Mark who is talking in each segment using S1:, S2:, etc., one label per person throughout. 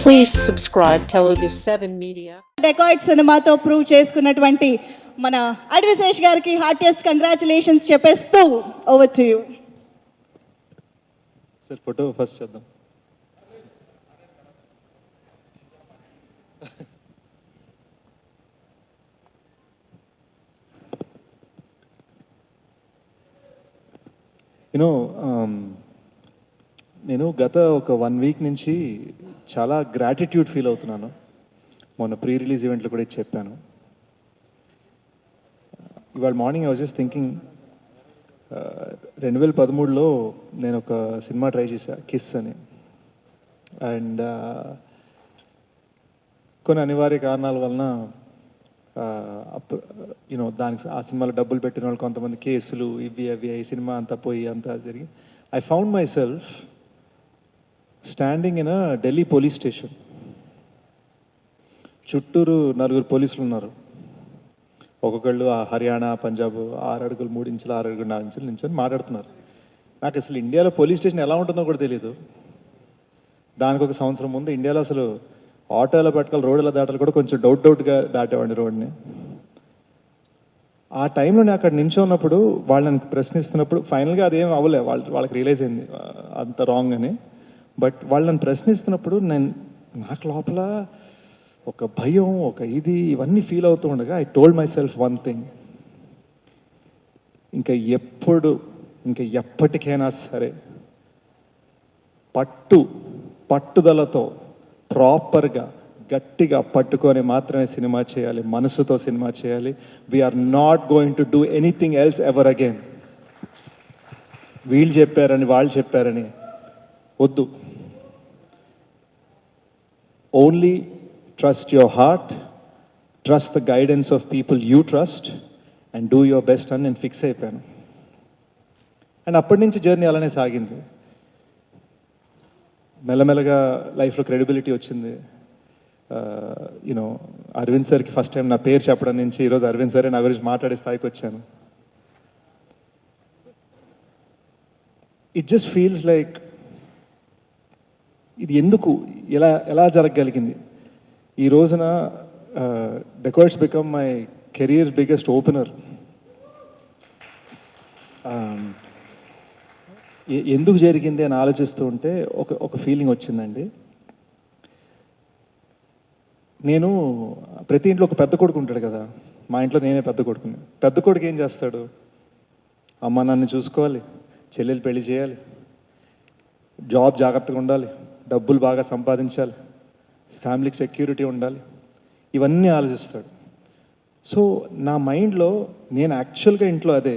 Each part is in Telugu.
S1: Please subscribe Telugu 7 Media.
S2: Dacoit సినిమాతో ప్రూవ్ చేసుకున్నటువంటి మన అడ్విశేష్ గారికి హార్టియస్ట్ కంగ్రాచులేషన్స్ చెప్పేస్తూ over to you.
S3: Sir photo first చేద్దాం. యూనో నేను గత ఒక 1 వీక్ నుంచి చాలా గ్రాటిట్యూడ్ ఫీల్ అవుతున్నాను. మొన్న ప్రీ రిలీజ్ ఈవెంట్లో కూడా ఇది చెప్పాను. ఇవాళ morning I was just thinking, 2013లో నేను ఒక సినిమా ట్రై చేశా, కిస్ అని. అండ్ కొన్ని అనివార్య కారణాల వలన దానికి ఆ సినిమాలో డబ్బులు పెట్టిన వాళ్ళు కొంతమంది కేసులు ఇవి అవి ఈ సినిమా అంతా పోయి అంతా జరిగి I found my self standing in a Delhi police station. చుట్టూరు 4 పోలీసులు ఉన్నారు. ఒక్కొక్కళ్ళు హర్యానా, పంజాబ్ 6 అడుగులు 3 ఇంచులు 6 అడుగులు 4 ఇంచులు నించొని మాట్లాడుతున్నారు. నాకు అసలు ఇండియాలో పోలీస్ స్టేషన్ ఎలా ఉంటుందో కూడా తెలియదు. దానికి ఒక సంవత్సరం ముందు ఇండియాలో అసలు ఆటోలో పట్టుకోవాలి, రోడ్ల దాటాలు కూడా కొంచెం డౌట్గా దాటేవాడిని రోడ్ని. ఆ టైంలో నేను అక్కడ నించున్నప్పుడు వాళ్ళని ప్రశ్నిస్తున్నప్పుడు ఫైనల్గా అదేం అవ్వలే, వాళ్ళకి రియలైజ్ అయింది అంత రాంగ్ అని. బట్ వాళ్ళని ప్రశ్నిస్తున్నప్పుడు నాకు లోపల ఒక భయం, ఒక ఇవన్నీ ఫీల్ అవుతూ ఉండగా I told my self one thing, ఇంకా ఎప్పటికైనా సరే పట్టుదలతో ప్రాపర్గా గట్టిగా పట్టుకొని మాత్రమే సినిమా చేయాలి, మనసుతో సినిమా చేయాలి. We're not going to do anything else ever again. వీళ్ళు చెప్పారని వాళ్ళు చెప్పారని వద్దు. Only trust your heart, trust the guidance of people you trust and do your best అని నేను ఫిక్స్ అయిపోయాను. అండ్ అప్పటి నుంచి జర్నీ అలానే సాగింది. మెల్లమెల్లగా లైఫ్లో క్రెడిబిలిటీ వచ్చింది. అరవింద్ సార్కి ఫస్ట్ టైం నా పేరు చెప్పడం నుంచి ఈరోజు అరవింద్ సారే నా గురించి మాట్లాడే స్థాయికి వచ్చాను. ఇట్ జస్ట్ ఫీల్స్ లైక్ ఇది ఎందుకు ఎలా జరగగలిగింది. ఈ రోజున dacoits become my career biggest opener. ఎందుకు జరిగింది అని ఆలోచిస్తూ ఉంటే ఒక ఫీలింగ్ వచ్చిందండి. నేను ప్రతి ఇంట్లో ఒక పెద్ద కొడుకు ఉంటాడు కదా, మా ఇంట్లో నేనే పెద్ద కొడుకుని. పెద్ద కొడుకు ఏం చేస్తాడు, అమ్మ నన్ను చూసుకోవాలి, చెల్లెలు పెళ్లి చేయాలి, జాబ్ జాగ్రత్తగా ఉండాలి, డబ్బులు బాగా సంపాదించాలి, ఫ్యామిలీకి సెక్యూరిటీ ఉండాలి, ఇవన్నీ ఆలోచిస్తాడు. సో నా మైండ్లో నేను యాక్చువల్గా ఇంట్లో అదే,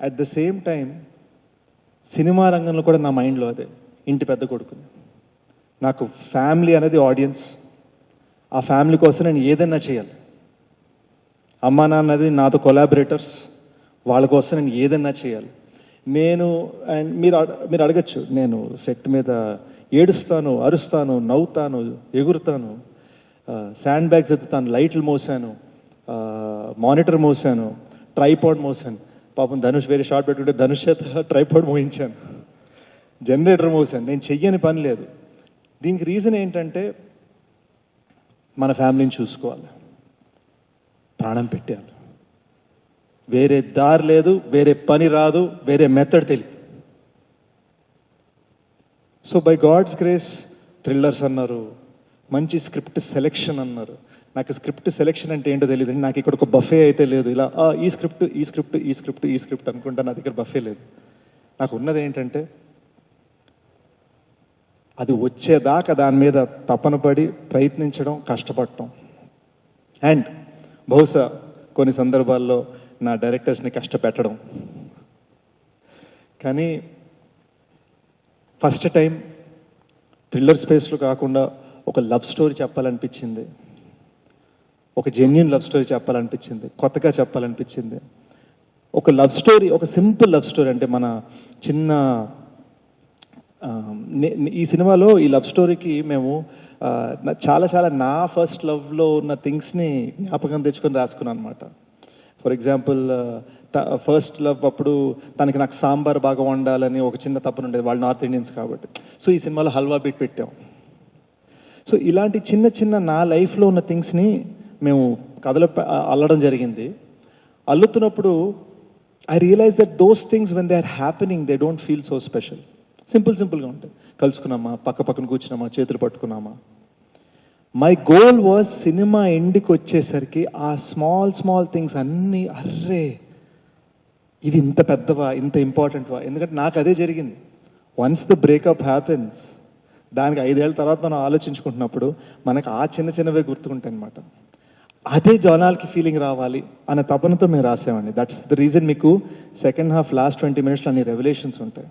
S3: at the same time cinema రంగంలో కూడా నా మైండ్లో అదే, ఇంటి పెద్ద కొడుకుని. నాకు ఫ్యామిలీ అనేది ఆడియన్స్. ఆ ఫ్యామిలీ కోసం నేను ఏదైనా చేయాలి. అమ్మా నాన్నది నాతో కొలాబరేటర్స్, వాళ్ళ కోసం నేను ఏదైనా చేయాలి. అండ్ మీరు అడగచ్చు, నేను సెట్ మీద ఏడుస్తాను, అరుస్తాను, నవ్వుతాను, ఎగురుతాను, శాండ్ బ్యాగ్స్ ఎత్తుతాను, లైట్లు మోసాను, మానిటర్ మోసాను, ట్రైపాడ్ మోసాను. పాపం ధనుష్ వేరే షార్ట్ పెట్టుకుంటే ధనుష్ చేత ట్రైపాడ్ మోయించాను, జనరేటర్ మోసాను. నేను చెయ్యని పని లేదు. దీనికి రీజన్ ఏంటంటే మన ఫ్యామిలీని చూసుకోవాలి, ప్రాణం పెట్టాలి. వేరే దారి లేదు, వేరే పని రాదు, వేరే మెథడ్ తెలియదు. So by god's grace thrillers అన్నారు, మంచి స్క్రిప్ట్ సెలెక్షన్ అన్నారు. నాకు స్క్రిప్ట్ సెలెక్షన్ అంటే ఏంటో తెలియదు. నాకు ఇక్కడ ఒక బఫే అయితే లేదు, ఇలా ఈ స్క్రిప్ట్ అనుకుంటా. నా దగ్గర బఫే లేదు. నాకు ఉన్నది ఏంటంటే అది వచ్చేదాకా దాని మీద తపన పడి ప్రయత్నించడం, కష్టపడటం. అండ్ బహుశా కొన్ని సందర్భాల్లో నా డైరెక్టర్స్ని కష్టపెట్టడం. కానీ ఫస్ట్ టైం థ్రిల్లర్ స్పేస్లో కాకుండా ఒక లవ్ స్టోరీ చెప్పాలనిపించింది, ఒక జెన్యూన్ లవ్ స్టోరీ చెప్పాలనిపించింది, కొత్తగా చెప్పాలనిపించింది. ఒక లవ్ స్టోరీ, ఒక సింపుల్ లవ్ స్టోరీ. అంటే మన చిన్న ఈ సినిమాలో ఈ లవ్ స్టోరీకి మేము చాలా నా ఫస్ట్ లవ్లో ఉన్న థింగ్స్ని జ్ఞాపకం తెచ్చుకొని రాసుకున్నాను అనమాట. ఫర్ ఎగ్జాంపుల్ ఫస్ట్ లవ్ అప్పుడు నాకు సాంబార్ బాగా వండాలని ఒక చిన్న తప్పన ఉండేది, వాళ్ళు నార్త్ ఇండియన్స్ కాబట్టి. సో ఈ సినిమాలో హల్వా బీట్ పెట్టాం. సో ఇలాంటి చిన్న చిన్న నా లైఫ్లో ఉన్న థింగ్స్ని మేము కథలో అల్లడం జరిగింది. అల్లుతున్నప్పుడు I realize that those things when they are happening they don't feel so special. సింపుల్గా ఉంటాయి. కలుసుకున్నామా, పక్కన కూర్చున్నామా, చేతులు పట్టుకున్నామా. మై గోల్ వాజ్ సినిమా ఎండ్కి వచ్చేసరికి ఆ స్మాల్ థింగ్స్ అన్నీ అర్రే ఇవి ఇంత పెద్దవా, ఇంత ఇంపార్టెంట్వా. ఎందుకంటే నాకు అదే జరిగింది. వన్స్ ద బ్రేకప్ హ్యాపెన్స్, దానికి 5 ఏళ్ళ తర్వాత మనం ఆలోచించుకుంటున్నప్పుడు మనకు ఆ చిన్నవే గుర్తుకుంటాయి అనమాట. అదే జనాలకి ఫీలింగ్ రావాలి అనే తపనతో మేము రాసామండి. దట్స్ ద రీజన్ మీకు సెకండ్ హాఫ్ లాస్ట్ 20 minutesలో అన్ని రెవల్యూషన్స్ ఉంటాయి.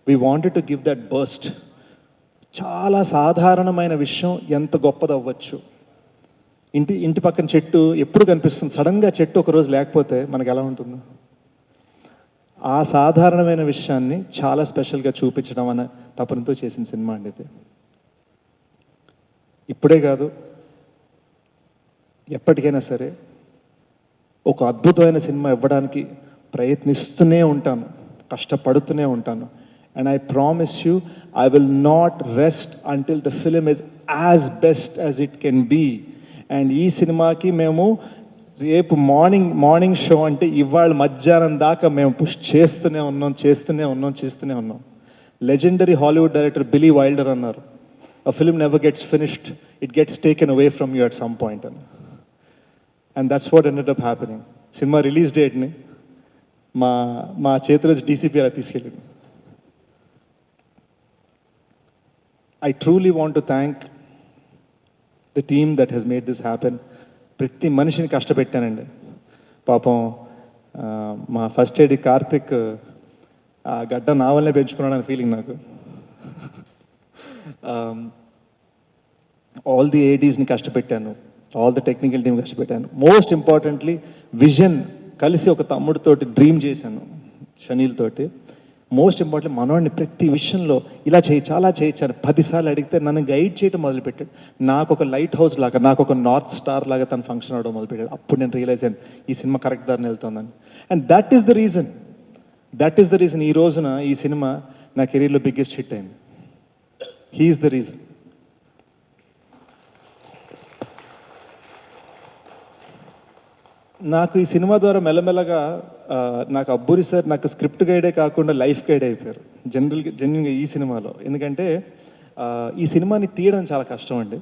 S3: We wanted to give that burst. చాలా సాధారణమైన విషయం ఎంత గొప్పది అవ్వచ్చు. ఇంటి పక్కన చెట్టు ఎప్పుడు కనిపిస్తుంది, సడన్గా చెట్టు ఒకరోజు లేకపోతే మనకు ఎలా ఉంటుంది. ఆ సాధారణమైన విషయాన్ని చాలా స్పెషల్గా చూపించడం అనే తపనతో చేసిన సినిమా అండి ఇది. ఇప్పుడే కాదు, ఎప్పటికైనా సరే ఒక అద్భుతమైన సినిమా ఇవ్వడానికి ప్రయత్నిస్తూనే ఉంటాను, కష్టపడుతూనే ఉంటాను. And I promise you I will not rest until the film is as best as it can be. And ఈ సినిమాకి మేము రేపు మార్నింగ్ షో అంటే ఇవాళ మధ్యాహ్నం దాకా మేము పుష్ చేస్తూనే ఉన్నాం. లెజెండరీ హాలీవుడ్ డైరెక్టర్ బిలీ వైల్డర్ అన్నారు, a film never gets finished, it gets taken away from you at some point. And that's what ended up happening. Cinema release డేట్ని మా చేతిలో డీసీపీ అలా తీసుకెళ్ళింది. I truly want to thank the team that has made this happen. ప్రతి మనిషిని కష్టపెట్టానండి పాపం. మా ఫస్ట్ ఎయిడ్ కార్తిక్ ఆ గడ్డ నా వల్లే పెంచుకున్నాడని ఫీలింగ్ నాకు. ఆల్ ది ఏడీస్ని కష్టపెట్టాను, ఆల్ ద టెక్నికల్ టీమ్ కష్టపెట్టాను. మోస్ట్ ఇంపార్టెంట్లీ విజన్ కలిసి ఒక తమ్ముడితోటి డ్రీమ్ చేశాను, షనీల్ తోటి. మోస్ట్ ఇంపార్టెంట్ మనవాడిని ప్రతి విషయంలో ఇలా చేయొచ్చు అలా చేయొచ్చు అని 10 సార్లు అడిగితే నన్ను గైడ్ చేయడం మొదలుపెట్టాడు. నాకు ఒక లైట్ హౌస్ లాగా, నాకు ఒక నార్త్ స్టార్ లాగా తను ఫంక్షన్ అవ్వడం మొదలుపెట్టాడు. అప్పుడు నేను రియలైజ్ అయ్యాను ఈ సినిమా కరెక్ట్ దారిని వెళ్తుందని. And that is the reason ఈ రోజున ఈ సినిమా నా కెరీర్లో బిగ్గెస్ట్ హిట్ అయింది. He is the reason. నాకు ఈ సినిమా ద్వారా మెల్లమెల్లగా నాకు అబ్బూరి సార్ నాకు స్క్రిప్ట్ గైడే కాకుండా లైఫ్ గైడ్ అయిపోయారు జెన్యున్గా ఈ సినిమాలో. ఎందుకంటే ఈ సినిమాని తీయడం చాలా కష్టం అండి.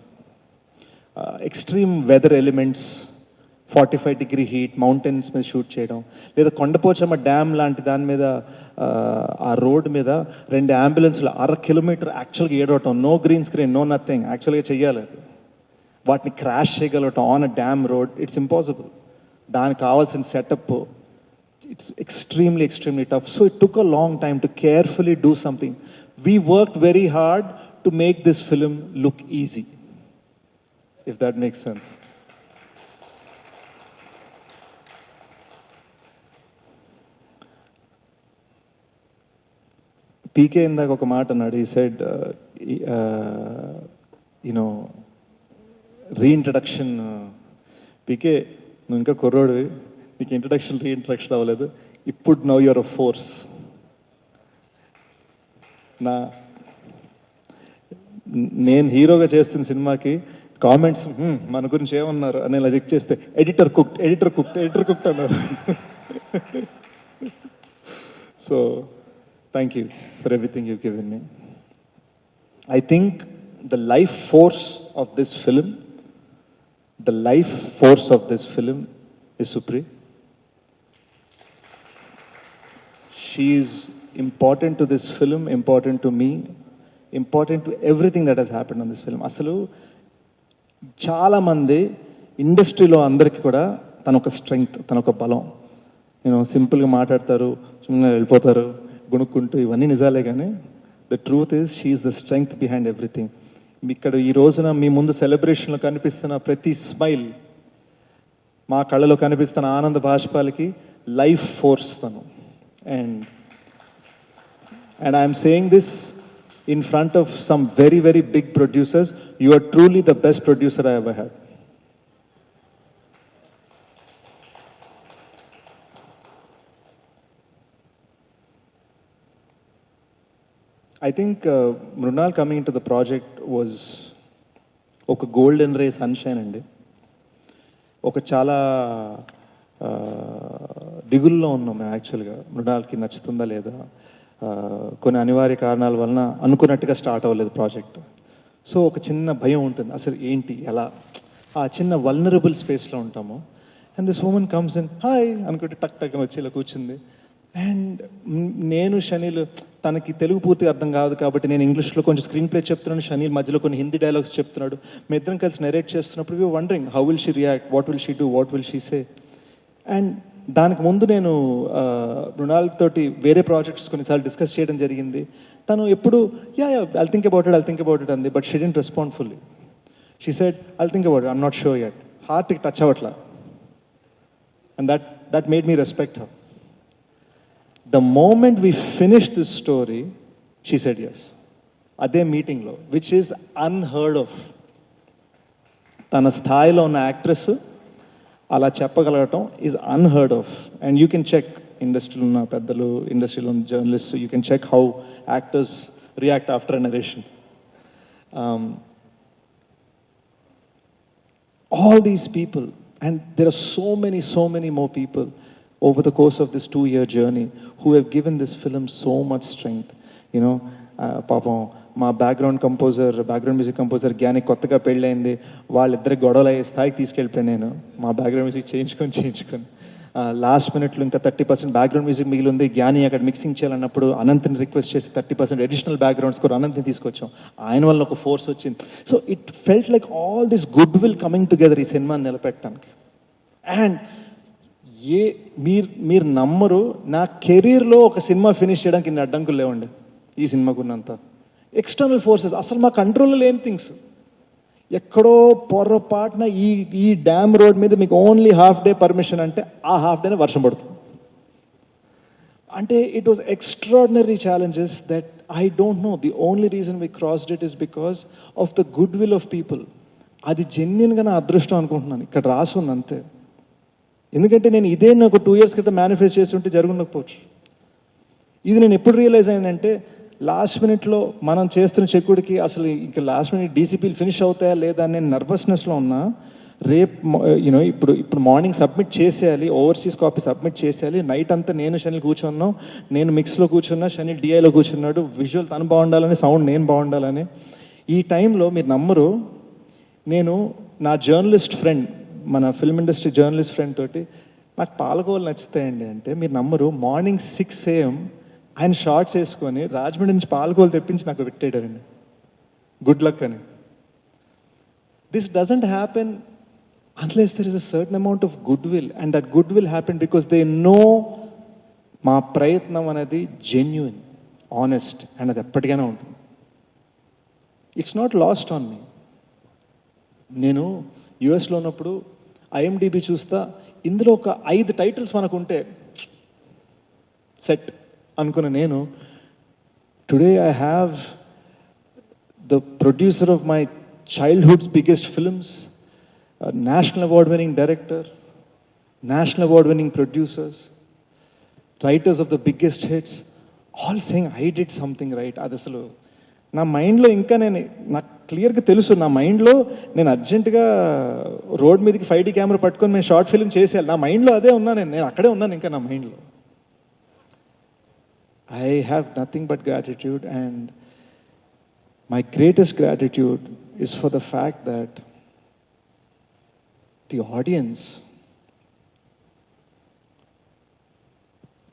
S3: Extreme weather elements, 45-degree heat, mountains మీద షూట్ చేయడం, లేదా కొండపోచమ్మ డ్యామ్ లాంటి దాని మీద ఆ రోడ్ మీద 2 అంబులెన్స్లు 1/2 కిలోమీటర్ యాక్చువల్గా ఏడవటం, no green screen, no nothing, యాక్చువల్గా చెయ్యాలి. వాటిని క్రాష్ చేయగలగటం on a damn road, it's impossible. దానికి కావాల్సిన setup it's extremely tough. So it took a long time to carefully do something. We worked very hard to make this film look easy, if that makes sense. పీకే ఇందాక ఒక మాట అన్నాడు. ఈ సైడ్ యూనో రీఇంట్రడక్షన్. పీకే నువ్వు ఇంకా కుర్రోడివి, నీకు రీఇంట్రడక్షన్ అవ్వలేదు. ఇప్పుడు నౌ యూఆర్ అ ఫోర్స్. నేను హీరోగా చేస్తున్న సినిమాకి కామెంట్స్ మన గురించి ఏమన్నారు అని ఇలా చెక్ చేస్తే ఎడిటర్ కుక్డ్ అన్నారు. So thank you for everything you given me. I think the life force of this film is Supri. She is important to this film, important to me, important to everything that has happened on this film. అసలు చాలామంది ఇండస్ట్రీలో అందరికీ కూడా తన ఒక స్ట్రెంగ్త్, తన ఒక బలం. నేను సింపుల్గా మాట్లాడతారు, సుಮ್ಮನೆ వెళ్ళిపోతారు గుణుక్కుంటూ, ఇవన్నీ నిజాలే. కానీ the truth is she is the strength behind everything. ఇక్కడ ఈ రోజున మీ ముందు సెలబ్రేషన్లో కనిపిస్తున్న ప్రతి స్మైల్, మా కళ్ళలో కనిపిస్తున్న ఆనంద బాష్పాలకి లైఫ్ ఫోర్స్ తను. And I'm saying this in front of some very very big producers. You are truly the best producer I ever had. I think Mrunal coming into the project was ఒక గోల్డెన్ రే సన్షైన్ అండి. ఒక చాలా దిగుల్లో ఉన్నాం మేము యాక్చువల్గా, మృణాల్కి నచ్చుతుందా లేదా, కొన్ని అనివార్య కారణాల వలన అనుకున్నట్టుగా స్టార్ట్ అవ్వలేదు ప్రాజెక్ట్. సో ఒక చిన్న భయం ఉంటుంది, అసలు ఏంటి ఎలా, ఆ చిన్న వల్నరబుల్ స్పేస్లో ఉంటాము. And this woman comes in, hi అనుకుంటే టక్ టక్ వచ్చి ఇలా కూర్చుంది. అండ్ నేను షనీల్, తనకి తెలుగు పూర్తిగా అర్థం కాదు కాబట్టి నేను ఇంగ్లీష్లో కొంచెం స్క్రీన్ ప్లే చెప్తున్నాను, షనీల్ మధ్యలో కొన్ని హిందీ డైలాగ్స్ చెప్తున్నాడు. మీ ఇద్దరం కలిసి నెరేట్ చేస్తున్నప్పుడు we wondering how will she react, what will she do, what will she say. And దానికి ముందు నేను మృణాల్ తోటి వేరే ప్రాజెక్ట్స్ కొన్నిసార్లు డిస్కస్ చేయడం జరిగింది. తను ఎప్పుడు yeah I'll think about it అంది, but she didn't respond fully. She said I'll think about it, I'm not sure yet. హార్ట్కి టచ్ అవ్వట్లా. And that made me respect her. The moment we finished this story, she said yes. అదే మీటింగ్లో, విచ్ ఈజ్ అన్హర్డ్ ఆఫ్. తన స్థాయిలో ఉన్న యాక్ట్రెస్ అలా చెప్పగలగటం is unheard of. And you can check, ఇండస్ట్రీలో ఉన్న పెద్దలు, ఇండస్ట్రీలో ఉన్న journalist, you can check how actors react after a narration. All these people, and there are so many more people over the course of this 2-year journey who have given this film so much strength. You know, పాపం మా బ్యాక్గ్రౌండ్ మ్యూజిక్ కంపోజర్ జ్ఞాని కొత్తగా పెళ్ళైంది, వాళ్ళిద్దరికి గొడవలు అయ్యే స్థాయికి తీసుకెళ్ళిపోయాను నేను. మా బ్యాక్గ్రౌండ్ మ్యూజిక్ చేయించుకొని లాస్ట్ మినిట్లో ఇంకా 30% బ్యాక్గ్రౌండ్ మ్యూజిక్ మిగిలి ఉంది. జ్ఞాని అక్కడ మిక్సింగ్ చేయాలన్నప్పుడు అనంత్ని రిక్వెస్ట్ చేసి 30% అడిషనల్ బ్యాక్గ్రౌండ్ స్కోర్ అనంత్ని తీసుకొచ్చాం. ఆయన వల్ల ఒక ఫోర్స్ వచ్చింది. So it felt like all this good will coming together ఈ సినిమాని నిలబెట్టడానికి. అండ్ మీరు నమ్మరు, నా కెరీర్లో ఒక సినిమా ఫినిష్ చేయడానికి ఇన్ని అడ్డంకులు లేవండి ఈ సినిమాకు ఉన్నంత. ఎక్స్టర్నల్ ఫోర్సెస్, అసలు మా కంట్రోల్లో లేని థింగ్స్. ఎక్కడో పొరపాటున ఈ డ్యామ్ రోడ్ మీద మీకు ఓన్లీ హాఫ్ డే పర్మిషన్ అంటే ఆ హాఫ్ డేనే వర్షం పడుతుంది. అంటే it was extraordinary challenges that I don't know. The only reason we crossed it is because of the goodwill of people. అది జెన్యున్గా నా అదృష్టం అనుకుంటున్నాను, ఇక్కడ రాసుంది అంతే. ఎందుకంటే నేను ఇదే నాకు 2 years క్రితం మేనిఫెస్ట్ చేసి ఉంటే జరుగుండకపోవచ్చు. ఇది నేను ఎప్పుడు రియలైజ్ అయిందంటే, లాస్ట్ మినిట్లో మనం చేస్తున్న చెక్కుడికి అసలు ఇంకా లాస్ట్ మినిట్ డీసీపీలు ఫినిష్ అవుతాయా లేదా అని నేను నర్వస్నెస్లో ఉన్నా. రేపు యూనో ఇప్పుడు మార్నింగ్ సబ్మిట్ చేసేయాలి, ఓవర్సీస్ కాపీ సబ్మిట్ చేసేయాలి. నైట్ అంతా నేను షనిల్ కూర్చున్నాం, నేను మిక్స్లో కూర్చున్నా, షనిల్ డిఐలో కూర్చున్నాడు. విజువల్ తను బాగుండాలని, సౌండ్ నేను బాగుండాలని. ఈ టైంలో మీరు నమ్మరు, నేను నా జర్నలిస్ట్ ఫ్రెండ్, మన ఫిల్మ్ ఇండస్ట్రీ జర్నలిస్ట్ ఫ్రెండ్ తోటి, నాకు పాలకోవలు నచ్చుతాయండి అంటే మీరు నమ్మరు, మార్నింగ్ 6 AM ఆయన షార్ట్స్ వేసుకొని రాజమండ్రి నుంచి పాలకోవలు తెప్పించి నాకు పెట్టేయడండి, గుడ్ లక్ అని. This doesn't happen unless there is a certain amount of good will, and that good will happen because they know మా ప్రయత్నం అనేది జెన్యున్, ఆనెస్ట్, అండ్ అది ఎప్పటికైనా ఉంటుంది. It's not lost on me. నేను యుఎస్లో ఉన్నప్పుడు IMDb చూస్తా, ఇందులో ఒక 5 టైటిల్స్ మనకు ఉంటే సెట్ అనుకున్న నేను, today I have the producer of my childhood's biggest films, national award winning director, national award winning producers, writers of the biggest hits, all saying I did something right. అది అసలు నా మైండ్లో ఇంకా నాకు క్లియర్గా తెలుసు, నా మైండ్లో నేను అర్జెంటుగా రోడ్ మీదకి 5D కెమెరా పట్టుకొని మేము షార్ట్ ఫిల్మ్ చేసేయాలి, నా మైండ్లో అదే ఉన్నాను, నేను అక్కడే ఉన్నాను ఇంకా నా మైండ్లో. I have nothing but gratitude, and my greatest gratitude is for the fact that the audience,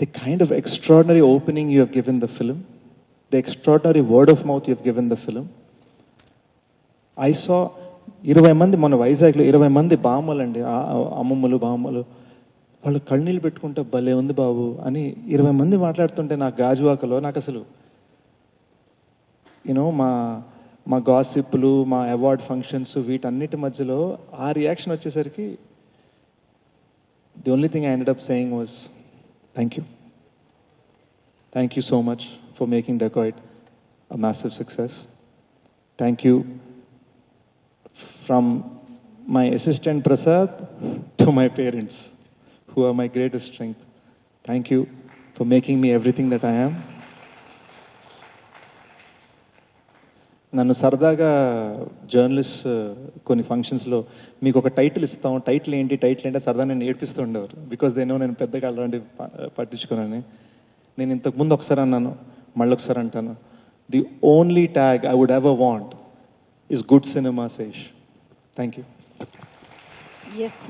S3: the kind of extraordinary opening you have given the film, the extraordinary word of mouth you have given the film. I saw 20 మంది మన వైజాగ్లో 20 మంది బామ్మలండి, అమ్మమ్మలు బామ్మలు, వాళ్ళు కన్నీళ్ళు పెట్టుకుంటే భలే ఉంది బాబు అని 20 మంది మాట్లాడుతుంటే నా గాజువాకలో నాకు అసలు యూనో మా గాసిప్లు, మా అవార్డ్ ఫంక్షన్స్, వీటన్నిటి మధ్యలో ఆ రియాక్షన్ వచ్చేసరికి the only thing I ended up saying was thank you. Thank you so much for making Dacoit a massive success. Thank you from my assistant Prasad to my parents, who are my greatest strength. Thank you for making me everything that I am. నన్ను సరదాగా జర్నలిస్ట్ కొన్ని ఫంక్షన్స్లో మీకు ఒక టైటిల్ ఇస్తాం, టైటిల్ ఏంటి సరదా నేను ఏడిపిస్తూ ఉండేవారు. బికాజ్ నేను పెద్దగా అలాంటి పట్టించుకోనని. నేను ఇంతకుముందు ఒకసారి అన్నాను, మళ్ళీ ఒకసారి అంటాను, the only tag I would ever want is good cinema Sesh. Thank you.
S2: Yes